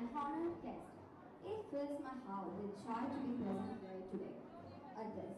and honored guests. It fills my heart with joy to be present here today at this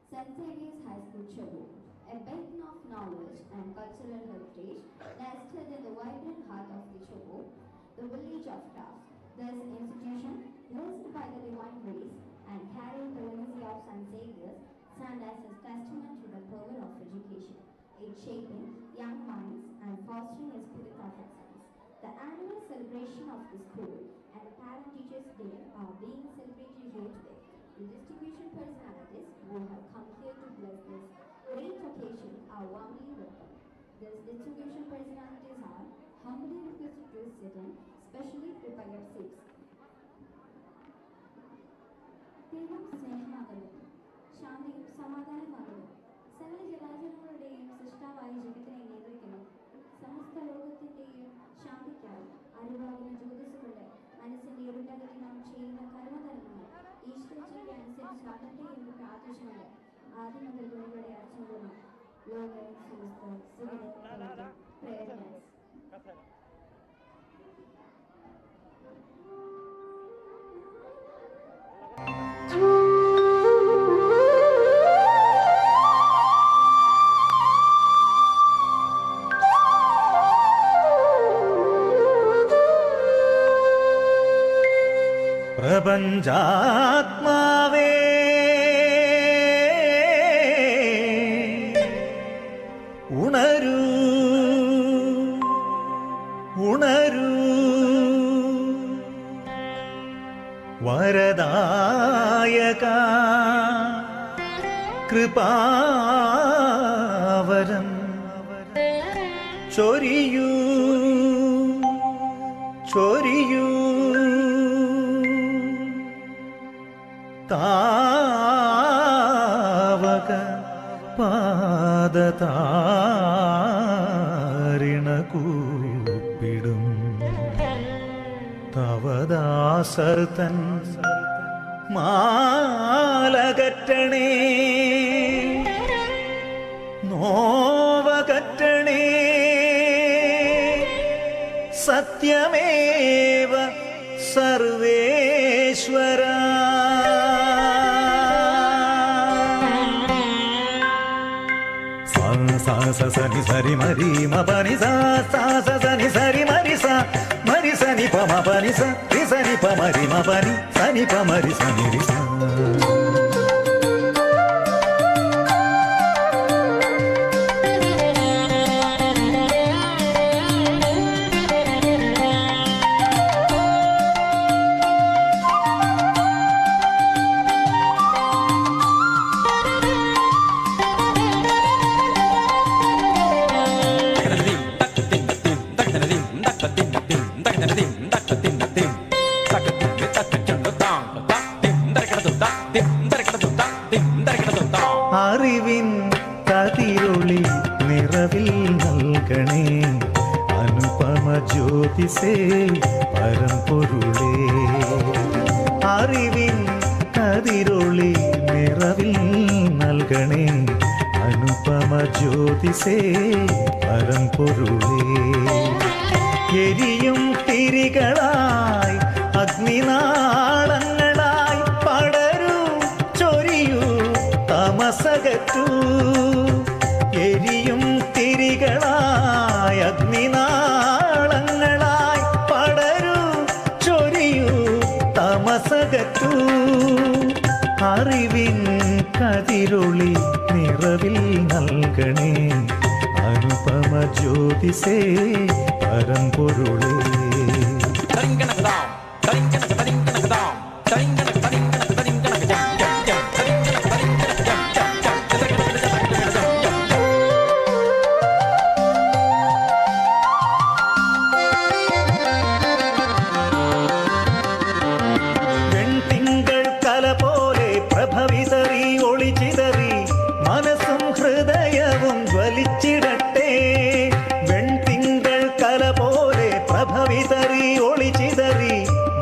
St. Xavier's High School Chobu, a beacon of knowledge and cultural heritage nested in the vibrant heart of the Chobu, the village of crafts. This institution, blessed by the divine grace and carrying the legacy of St. Xavier's, stands as a testament to the power of education. It's shaping young minds and fostering a spirit of excellence. The annual celebration of the school and the Parent Teachers Day are being celebrated here today. The distinguished personalities who have come here to bless this great occasion are warmly welcome. These distinguished personalities are humbly requested to sit in specially prepared seats. ദൈവം സ്നേഹമാകുന്നു, ശാന്തിയും സമാധാനമാകുന്നു. സകല ജലാചരങ്ങളുടെയും സൃഷ്ടാവായ ജഗത്തിനെ നിയന്ത്രിക്കുന്നു. സമസ്ത ലോകത്തിന്റെയും ശാന്തിക്കായി അറിവാകുന്ന ജ്യോതിസുകളുടെ മനസ്സിന്റെ ഇരുട്ടകത്തിൽ നാം ചെയ്യുന്ന കർമ്മധർമ്മങ്ങൾ ഈശ്വരചിന്റെ അനുസരിച്ചാകട്ടെ എന്ന് പ്രാർത്ഥിച്ചുകൊണ്ട് ആദ്യം മുതൽ ഗുരുകളുടെ അർച്ചനകളും ലോക സമസ്ത സുഖ പ്രേരണ പ്രപഞ്ചാത്മാവേ ഉണരൂ ഉണരൂ, വരദായക കൃപാവരം ചൊരിയൂ ചൊരിയൂ, താവക പാദതാരിണ കൂപ്പിടും തവദാസർത്തൻ മാലകറ്റണേ, നോവകറ്റണേ, സത്യമേവ സർവേശ്വര. సని సరి మరి మని సని సరి మరి మరి సని పమ పని సని పమరి మని సని పమరి సని రి. അറിവിൻ കതിരൊളി നിറവിൽ നൽകണേ, അനുപമ ജ്യോതിസേ പരമ്പൊരുളേ. അറിവിൻ കതിരൊളി നിറവിൽ നൽകണേ, അനുപമ ജ്യോതിസേ പരമ്പൊരുളേ. എരിയും തിരികളായി അഗ്നിനാളങ്ങളായി പടരൂ ചൊരിയൂ തമസകറ്റൂ. എരിയും തിരികളായി അഗ്നിനാളങ്ങളായി പടരൂ ചൊരിയൂ തമസകറ്റൂ. അറിവിൻ കതിരൊളി നിറവിൽ നൽകണേ, അനുപമ ജ്യോതിസേ പരമ്പൊരുളേ. വെൺതിങ്കൾ കല പോലെ പ്രഭവിതറി ഒളിച്ചിതറി മനസ്സും ഹൃദയവും ജ്വലിച്ചിടട്ടെ. വെൺതിങ്കൾ കല പോലെ പ്രഭവിതറി ഒളിച്ചിതറി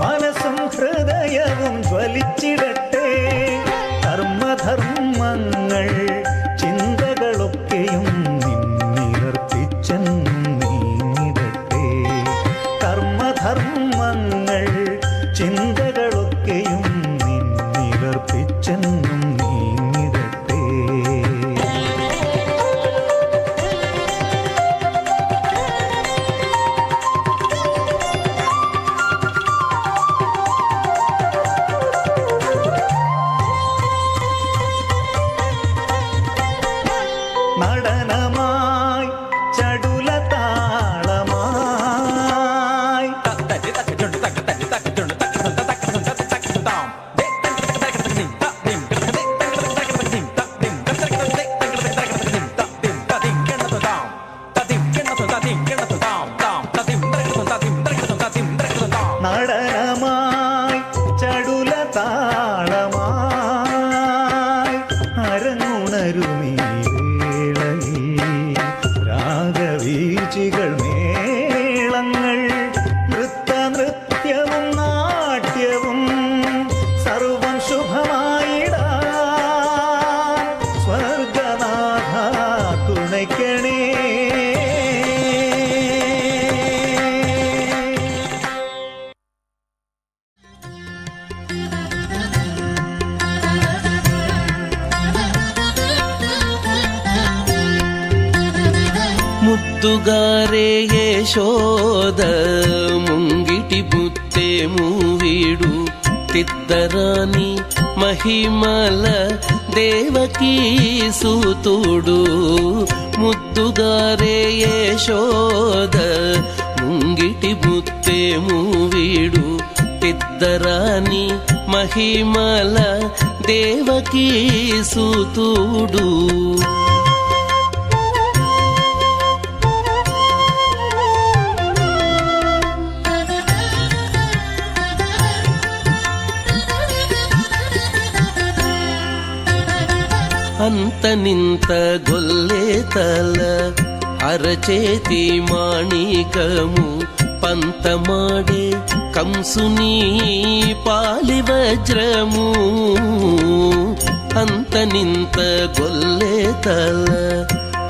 മനസ്സും ഹൃദയവും ജ്വലിച്ചിടട്ടെ. കർമ്മധർമ്മങ്ങൾ ചിന്തകളൊക്കെയും നിന്നിലർപ്പിച്ചെന്നും നീങ്ങിടട്ടെ. കർമ്മധർമ്മങ്ങൾ ചിന്തകളൊക്കെയും നിന്നിലർപ്പിച്ചെന്നും നീങ്ങിടട്ടെ. നടനമായി ചടുലതാളമായി നടനമായി ചടുലതാളമായി അരങ്ങുണരുമീ രാഗവീചികൾ മേളങ്ങൾ നൃത്തനൃത്യവും നാട്യവും സർവം ശുഭമായിടാൻ സ്വർഗനാഥ തുണയ്ക്കണേ. ಮುತ್ತುಗಾರೆ ಯಶೋದ ಮುಂಗಿಟಿ ಬುತ್ತೆ ಮೂವಿಡು ತಿದ್ದರಾನಿ ಮಹಿಮಲ ದೇವಕೀ ಸೂತುಡು. ಮುತ್ತುಗಾರೆ ಯಶೋದ ಮುಂಗಿಟಿ ಬುತ್ತೆ ಮೂವಿಡು ತಿದ್ದರಾನಿ ಮಹಿಮಲ ದೇವಕೀ ಸೂತುಡು. అంత నింత గొల్లే తల అరచేతి మాణికము పంతమాడే కంసుని పాలి వజ్రము. అంత నింత గొల్లే తల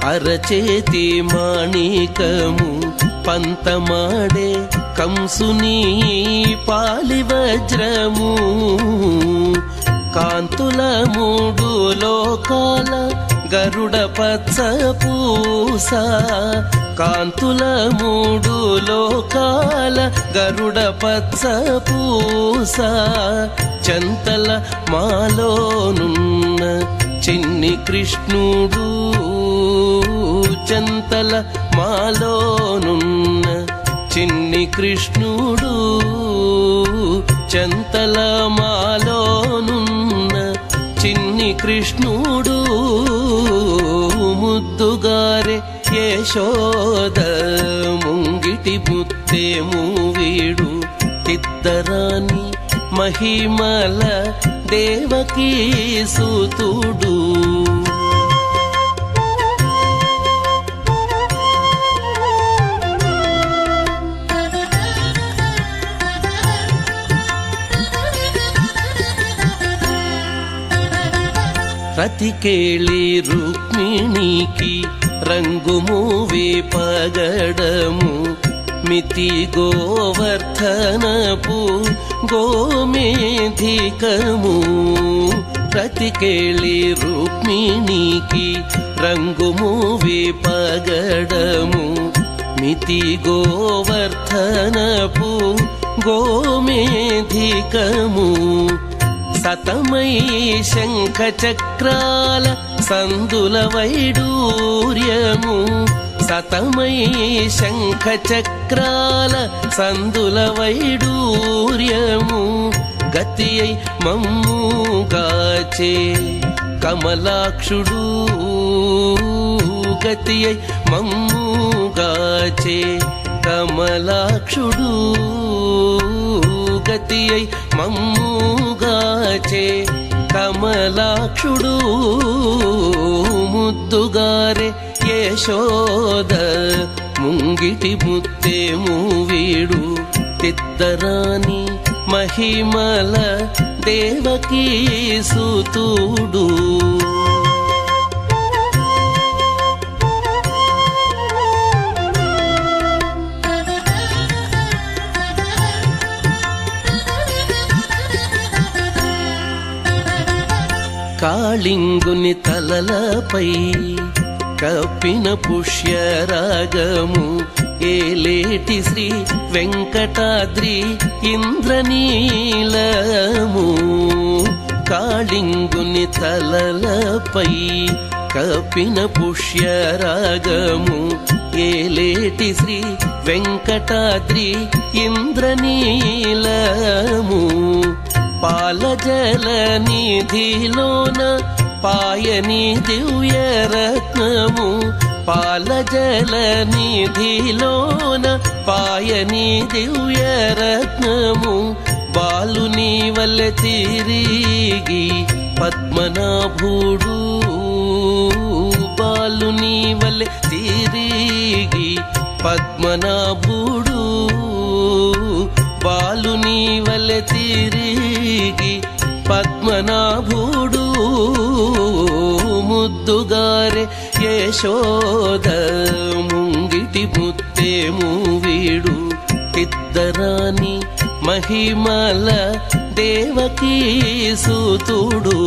అరచేతి మాణికము పంతమాడే కంసుని పాలి వజ్రము. కాంతుల మూడు లోకాల గరుడ పచ్చ పూస. కాంతుల మూడు లోకాల గరుడ పచ్చ పూస. చంతల మాలోనున్న చిన్ని కృష్ణుడు. చంతల మాలోనున్న చిన్ని కృష్ణుడు. చంతల మాలోనున్న చిన్ని కృష్ణుడు. ముద్దుగారే యశోద ముంగిటి బుత్తే మూవీడు తిద్దరాని మహిమల దేవకీ సూతుడు. రతి కేళి రుక్మిణికి రంగు మూవే పగడము. మితి గోవర్ధనపు గోమేధికము. రతి కేళి రుక్మిణికి రంగు మూవే పగడము. మితి గోవర్ధనపు గోమేధికము. సతమై శంఖ చక్రాల సందుల వైడూర్యము. సతమై శంఖ చక్రాల సందుల వైడూర్యము. గతి అయి మమ్ముగాచే కమలాక్షుడు. గతి అయి మమ్ముగాచే కమలాక్షుడు. గతి అయి మమ్ముగాచే కమలాక్షుడు. ముద్దుగారే యశోద ముంగిటి ముత్తే మూవీడు తిద్దరాని మహిమల దేవకీ సూతుడు. కాళింగుని తలలపై కప్పిన పుష్యరాగము ఏలేటి శ్రీ వెంకటాద్రి ఇంద్రనీలము. కాళింగుని తలలపై కప్పిన పుష్యరాగము ఏలేటి శ్రీ వెంకటాద్రి ఇంద్రనీలము. పాలజల నిధిలోన పాయని దివ్యరత్నము. పాలజల నిధిలోన పాయని దివ్యరత్నము. బాలుని వల్లె తిరిగి పద్మనాభుడు. బాలుని వల్లె తిరిగి పద్మనాభుడు. బాలుని వల్లె తిరిగి పద్మనాభుడు. ముద్దుగారే యశోద ముంగిటి ముత్తేము వీడు. ఇద్దరాని మహిమల దేవకీ సూతుడు.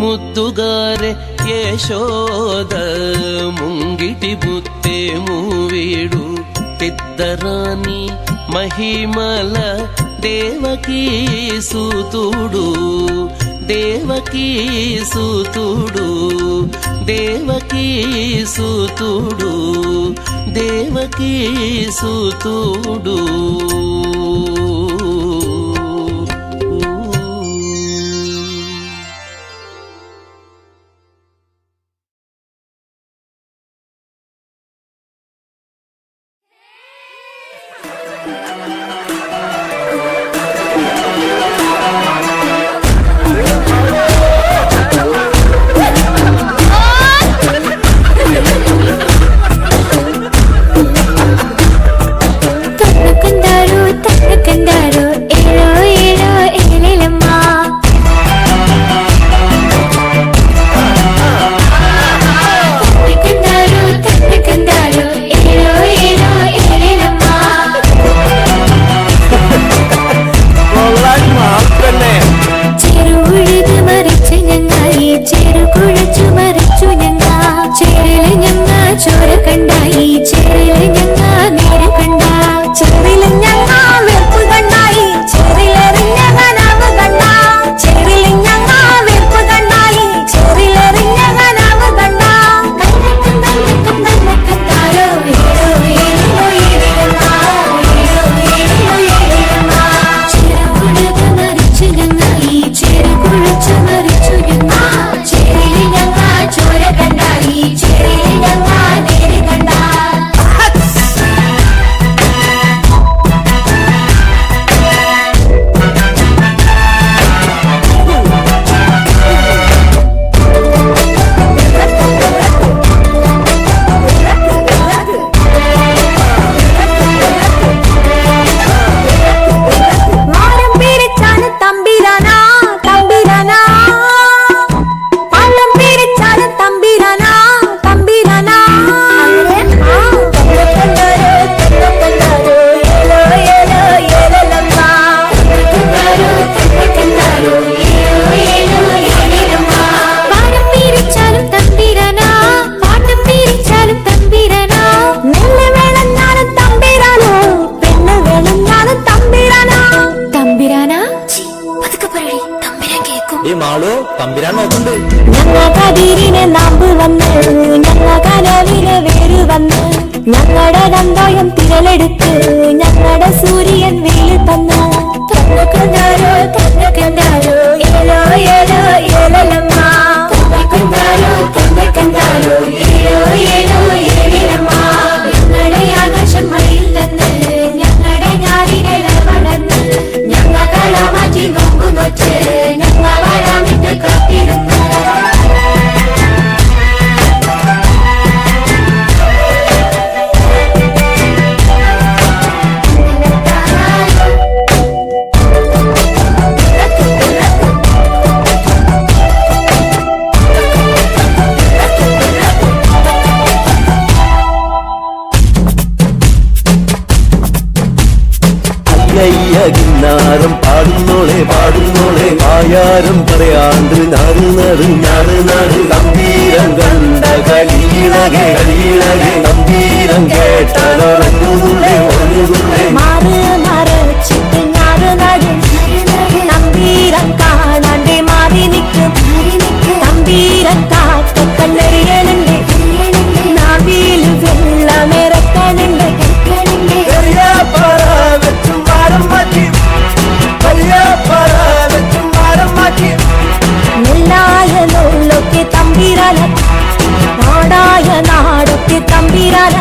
ముద్దుగారే యశోద ముంగిటి ముత్తేము వీడు. ఇద్దరాని మహిమల దేవకీ సూతుడు. దేవకీ సూతుడు. దేవకీ సూతుడు. దేవకీ సూతుడు. തമ്പുരാൻ നോക്കുന്നുണ്ട്. ഞങ്ങൾക്കതിരിനെ നാമ്പ് വന്ന് ഞങ്ങൾക്കനവിന് വേര് വന്ന് ഞങ്ങളുടെ നന്ദോയം തിരലെടുത്ത് ഞങ്ങളുടെ സൂര്യൻ വെയിൽ തന്ന് തന്നക്കണ്ടാരോ തന്നക്കണ്ടാരോ ഏലോ ഏലോ ഏലലമ്മ തന്നക്കണ്ടാരോ തന്നക്കണ്ടാരോ ഏലോ ഏലോ ഏലലമ്മ ഞങ്ങളുടെ ആകാശം മഴയിൽ തന്ന് ഞങ്ങളുടെ ഞാറികൾ വളർന്ന് ഞങ്ങൾ മാറ്റി നോക്കു നോച്ച് ഞങ്ങൾ വരാമിട്ട് കാത്തിരുന്നു. കിന്നാരം പാടുന്നോളെ ആയാരും പറയാണ്ട് നാട് നാട് ഗംഭീരം കണ്ട കളീളകെ ഗംഭീരം കേട്ടാലോ മാറ് മറച്ചിട്ട് ഞാറ് നടും തമ്പീരം കാണാണ്ട് മാറി നിൽക്കും തമ്പീരം കാക്ക കണ്ണെറിയണുണ്ട് നാവിൽ വെള്ളമിറക്കണുണ്ട് നെല്ലായ നോളൊക്കെ തമ്പീരാന നാടായ നാടൊക്കെ തമ്പീരാന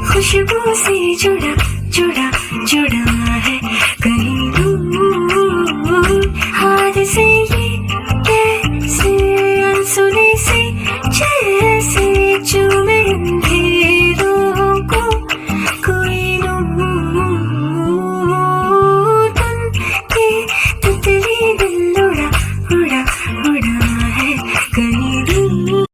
खुशबू से जुड़ा जुड़ा जुड़ा है कहीं दूर हाथ से ये कैसे अनसुने से जैसे चूमे अंधेरों को कोई नूर तन के तितली दिल उड़ा उड़ा उड़ा है कहीं दूर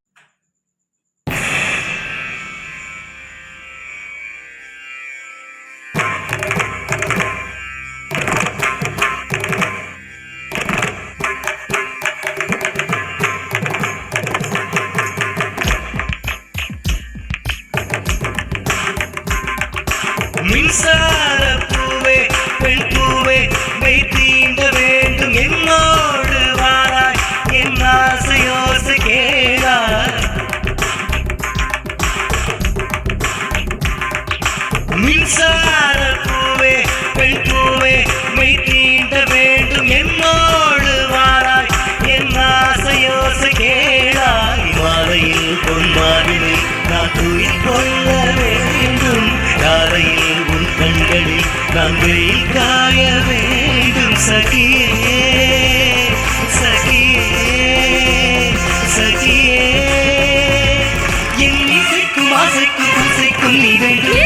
மின்சாரப்பூவே பெண் பூவே மெய் தீண்ட வேண்டும் என்னோடு வாராய் என் ஆசையோசை கேளாய் மின்சாரப்பூவே பெண் பூவே மெய் தீண்ட வேண்டும் என்னோடு வாராய் என் ஆசையோசை கேளாய் மாலையில் பொன்மாரினை நான் துயில் கொள்ள வேண்டும் காலையில் உன் கண்களில் நான் வெயில் காய வேண்டும் சகியே சகியே சகியே என் இசைக்கும் ஆசைக்கும் பூசைக்கும் நீ வேண்டும்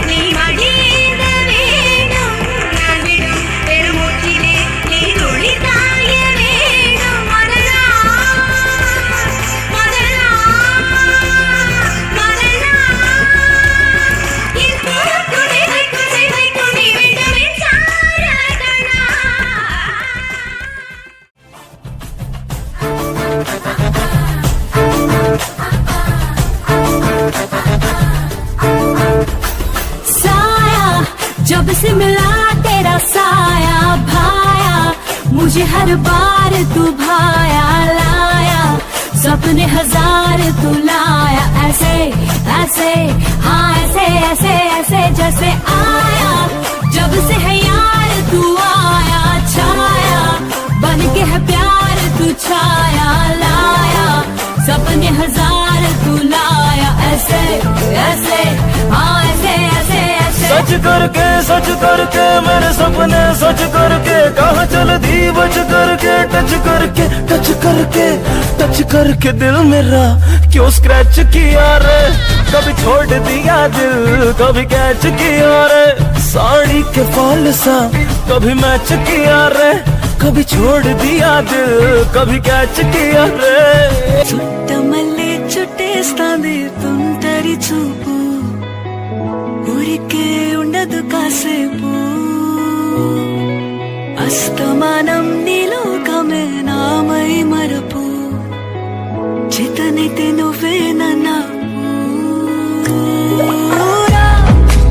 நீ மடிந்த வேணும் நான் விடும் பெருமூச்சு मुझे हर बार तू भाया लाया, सपने हजार तू लाया, ऐसे ऐसे हाँ ऐसे ऐसे ऐसे जैसे आया, जब से है यार तू आया छाया, बन के है प्यार तू छाया लाया, सपने हजार तू लाया, ऐसे ऐसे हाँ ऐसे ऐसे ऐसे। सच करके मेरे सपने सच करके, कहाँ चल दी बच करके, टच करके दिल मेरा क्यों स्क्रैच किया रे, कभी छोड़ दिया दिल कभी कैच किया रे, साड़ी के फॉल सा कभी मैच किया रे, कभी छोड़ दिया दिल कभी कैच किया रे। చుట్టమల్లే చుట్టేస్తాంది తుంటరి చూపు, ఊరికే ఉండదు కాసేపు, అస్తమానం నీలోకమే నామై మరపు, చితనైతే నువ్వే నన్నా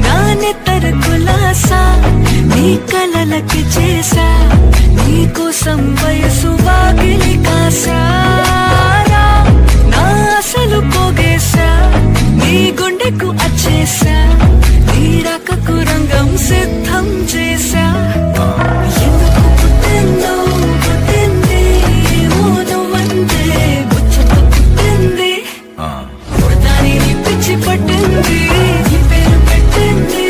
నానెత్తర కులాసా నీ కలలకి చేసా, నీ కోసం వయసు వాకిలి కాసారా, నా అసలు పోగేశా నీ గుండెకు అచ్చేసా, నీ రాకకు రంగం సిద్ధం చేశా, ఎందుకు పుట్టిందో పుట్టింది నువ్వంటే బుచ్చతో పుట్టింది, పుడతాని నీ పిచ్చి పట్టింది, నీ పేరు పెట్టింది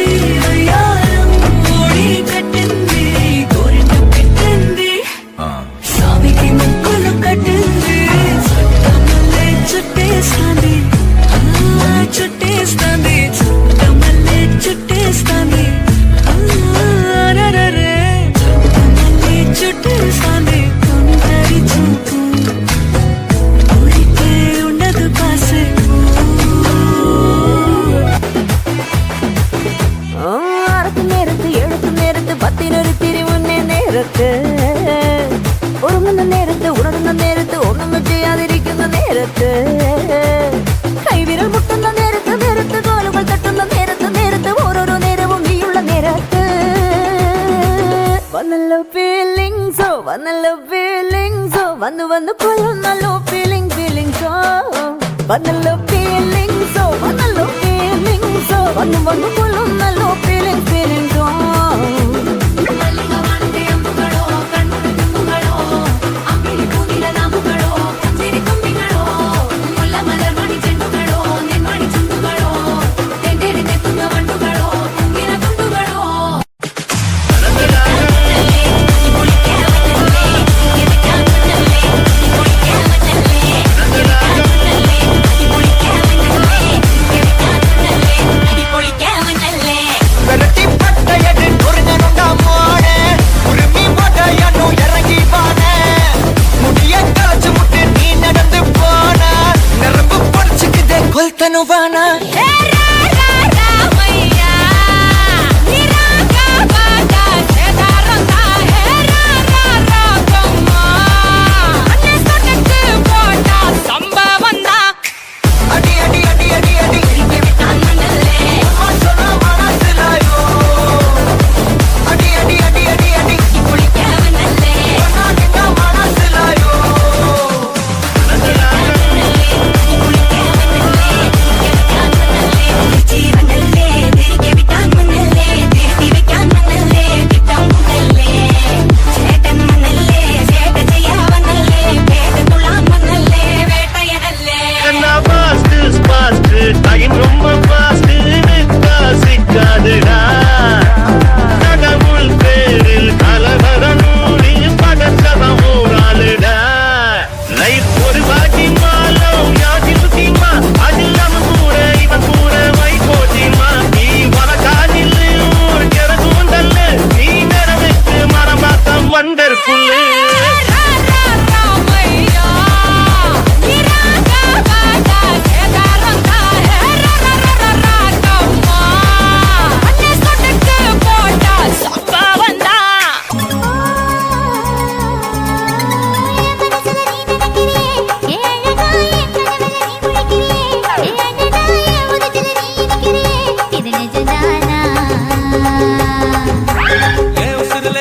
వయ్యారం ఓడి కట్టింది, గోరింట పెట్టింది సామికి ముక్కులు కట్టింది, చుట్టమల్లే చుట్టేస్తాంది చుట్టేస్తాంది, చుట్టమల్లే చుట్టేస్తాంది రరరే, చుట్టమల్లే చుట్టేస్తాంది తుంటరి చూపు, ఊరికే ఉండదు కాసేపు. அறுத்து நேரத்து எடுத்து நேரத்து பத்தி நிறுத்திரி முன்னே நேரத்து, ഒരുങ്ങുന്ന നേരത്ത് ഉണരുന്ന നേരത്ത് ഒന്നും ചെയ്യാതിരിക്കുന്ന നേരത്ത്, കൈവിരൽ മുട്ടുന്ന നേരത്ത് നേരത്ത് കോലുകൾ തട്ടുന്ന നേരത്ത് നേരത്ത് ഓരോരോ നേരവും നീയുള്ള നേരത്ത്, വന്നല്ലോ ഫീലിങ്സോ വന്നല്ലോ ഫീലിങ്സോ, വന്നു വന്നു കൊള്ളുന്നല്ലോ ഫീലിങ്സോ, വന്നല്ലോ ഫീലിങ്സോ വന്നല്ലോ ഫീലിങ്സോ, വന്നു വന്നു കൊള്ളുന്നല്ലോ ഫീലിങ്സോ.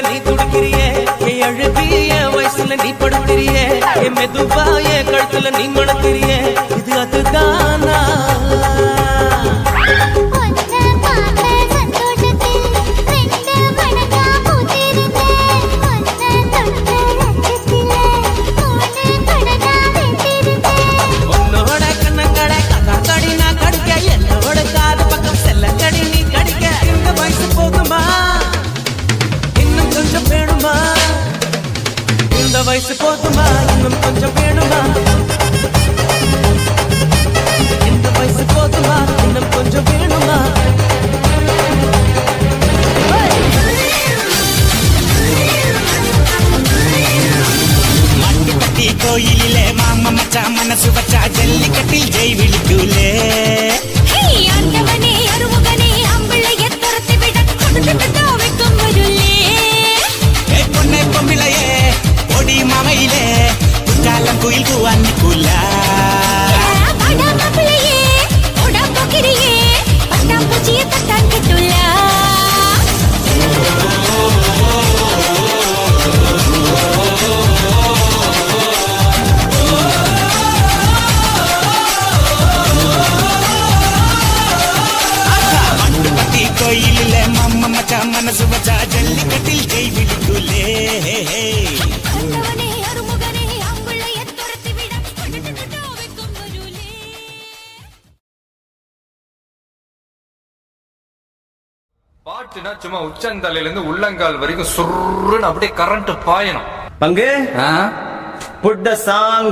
நீ துடிக்கிறியே அழுகிய வயசுல நீ படுத்திரியே என் மெதுவா என் கழுத்துல நீ மணக்கிறியே இது அதுதானா உன்னோட கண்ணங்கடை கதா கடி நான் கடிக்க என்னோட காது பக்கம் செல்ல கடி நீ கடிக்க இந்த வயசு போதுமா இன்னும் கொஞ்சம் வேணுமா இந்த வயசு போதுமா இன்னும் கொஞ்சம் வேணுமா இந்த வயசு போதுமா இன்னும் கொஞ்சம் வேணுமா மாட்டுப்பட்டி கோயிலிலே மாமா மச்சா மனசு வச்சா ஜல்லிக்கட்டில் ஜெய் விழிக்குலே பொண்ணை பொம்பிளையே பொடி மாமையிலே குற்றாலம் குயில் கூவான்னி கூலா மாட்டுப்பட்டி கோயிலிலே மாமா மச்சா மனசு வச்சா ஜல்லிக்கட்டில் ஜெய் விழிக்குலே பாட்டுனா சும்மா உச்சந்தலையில இருந்து உள்ளங்கால் வரைக்கும் சுருன்னு அப்படியே கரண்ட் பாயணும். பங்கு புட் த சாங்.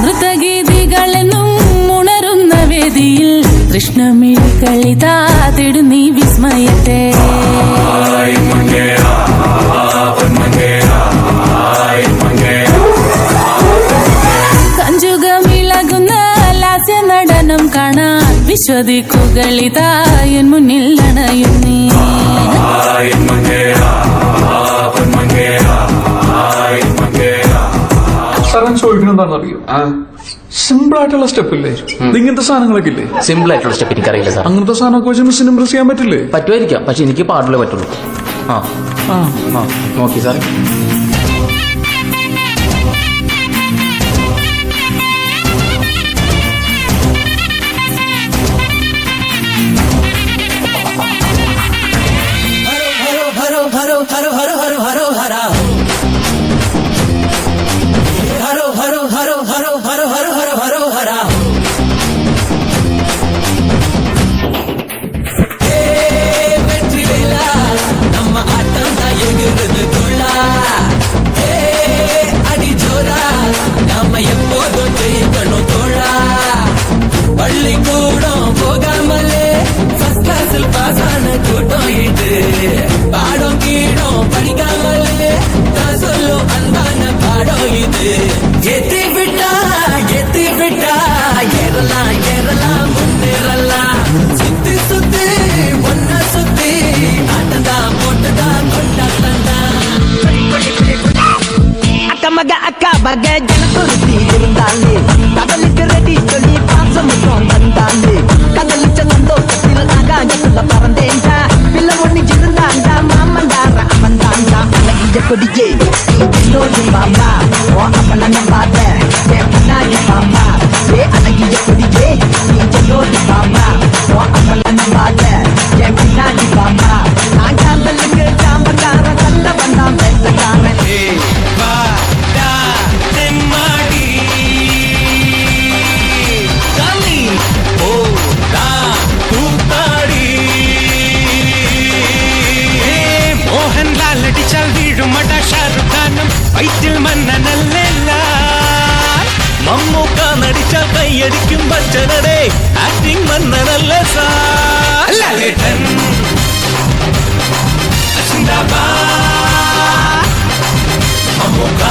നൃത്തഗീതികളെന്നും ഉണരുന്ന വേദിയിൽ കൃഷ്ണമിഴി കളിതാതിടു നീ വിസ്മയത്തെ കഞ്ചുകമിളകുന്ന ലാസ്യ നടനം കാണാൻ വിശ്വദിക്കുകളിതാ എൻ മുന്നിൽ അണയും നീ സാറൻ ചോദിക്കണം എന്താണെന്നറിയോ? സിമ്പിൾ ആയിട്ടുള്ള സ്റ്റെപ്പ് ഇല്ലേ? ഇങ്ങനത്തെ സാധനങ്ങളൊക്കെ ഇല്ലേ? സിമ്പിൾ ആയിട്ടുള്ള സ്റ്റെപ്പ് എനിക്കറിയില്ല സാർ. അങ്ങനത്തെ സാധനമൊക്കെ വെച്ച് മിസ്സിന് ഇംപ്രസ് ചെയ്യാൻ പറ്റില്ലേ? പറ്റുമായിരിക്കാം, പക്ഷെ എനിക്ക് പാടില്ലേ പറ്റുള്ളൂ. നോക്കി സാർ. பள்ளிக்கூடம் போகாமலே ஃபர்ஸ்ட் கிளாஸில் பாஸ் ஆன கூட்டம் இது. பாடம் கீடம் படிக்காமலே நான் சொல்லும் அன்பான பாடம் இது. ஏத்தி விட்டா ஏறலாம் ஏறலாம் முன்னேறலாம். சுத்தி சுத்தி ஒன்ன சுத்தி ஆட்டந்தான் போட்டுதான் கொண்டாட்டந்தான். அக்கமக அக்கா பக ஜனத்துருத்தி இருந்தாலே கடலுக்கு ரெடி சொல்லி பாசமும் வந்தாலே கடலுச்ச சந்தோஷத்தில் ஆகாயத்துல பறந்தேன்டா. பிள்ளை ஒண்ணு இருந்தாண்டா மாமண்டார அவன்தாண்டா. அழகிய கொடியே என்னோடு பாம்பா ஓ அப்பன நம்பாத என் பின்னாடி பாம்பா. ஏ அழகிய கொடியே என்னோடு பாம்பா ஓ அப்பன நம்பாத என் பின்னாடி பாம்பா. நான் காதலுக்கு சாம்பக்கார கண்ட வந்தான் பேசக்காரன். മോഹൻലാൽ അടിച്ചാൽ വീഴുമട ഷാറുഖ് ഖാനും വൈറ്റിൽ മന്നനല്ല. മമ്മൂക്ക നടിച്ചാൽ കൈയടിക്കും ബച്ചനടെ ആക്ടിംഗ് മന്നനല്ല സാർ. ലാലേട്ടൻ മമ്മൂക്ക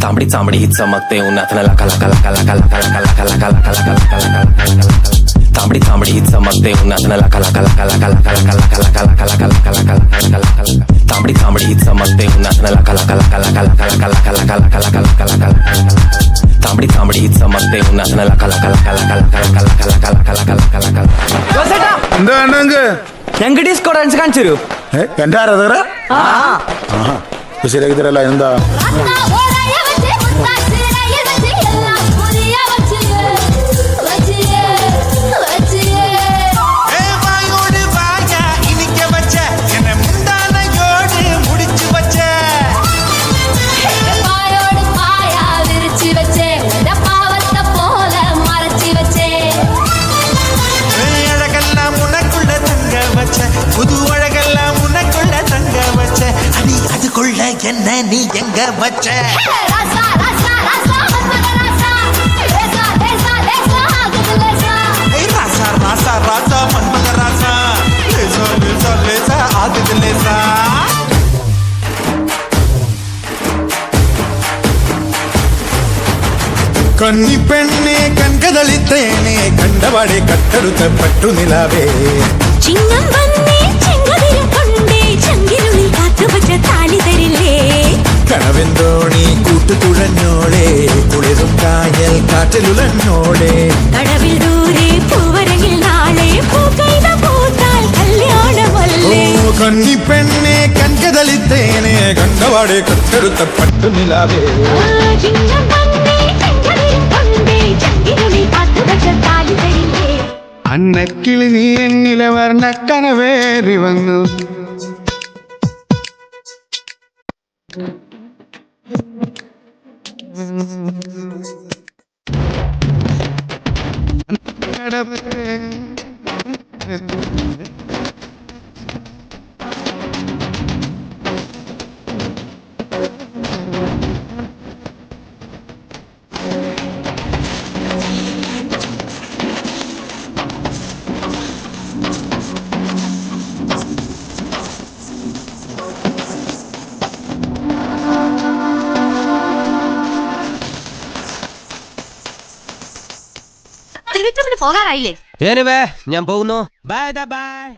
तांबडी चांबडी चमकते उन्हात लका लका लका लका लका लका लका लका लका लका लका लका. तांबडी चांबडी चमकते उन्हात लका लका लका लका लका लका लका लका लका लका लका लका लका लका. तांबडी चांबडी चमकते उन्हात लका लका लका लका लका लका लका लका लका लका लका लका लका. तांबडी heat summer stay una sana la kala kala kala kala kala kala kala kala kala kala kala kala. എന്താണ് ഞങ്ങൾക്ക് ഡിസ്കോ ഡാൻസ് കാണിച്ചു തരൂ. എന്റെ ആരാധകര ശരിയാക്കി തരല്ല എന്താ என்ன நீ எங்க வச்ச ராசா ராசா ராசா மன்மத ராசா லேசா லேசா லேசா ஆகுது லேசா കന്നി പെണ്ണെ കൺകതളിത്തേനെ കണ്ടവാടെ കട്ടെടുത്ത പട്ടു നിലാവേ ചിങ്ങം വന്നേ ചെങ്കതിരും കൊണ്ടേ ചങ്കിനുള്ളിൽ കാത്തുവച്ച താലി തരില്ലേ കനവെന്തോണി കൂട്ടുകുഴഞ്ഞോളെ കുളിരും കായൽ കാറ്റിലുലഞ്ഞോളെ കടവിൽ ദൂരെ പൂവരങ്ങിൽ നാളെ പൂക്കൈത പൂത്താൽ കല്യാണമല്ലേ കന്നി പെണ്ണെ കൺകതളിത്തേനെ കണ്ടവാടെ കട്ടെടുത്ത പട്ടു നിലാവേ ചിങ്ങം വന്നേ ചെങ്കതിരും കൊണ്ടേ ചങ്കിനുള്ളിൽ കാത്തുവച്ച താലി തരില്ലേ അന്നക്കിളി നീ എന്നിലെ വർണ്ണ കനവേറി വന്നു പോകാറായില്ലേ ഞാൻ പോകുന്നു. Bye bye.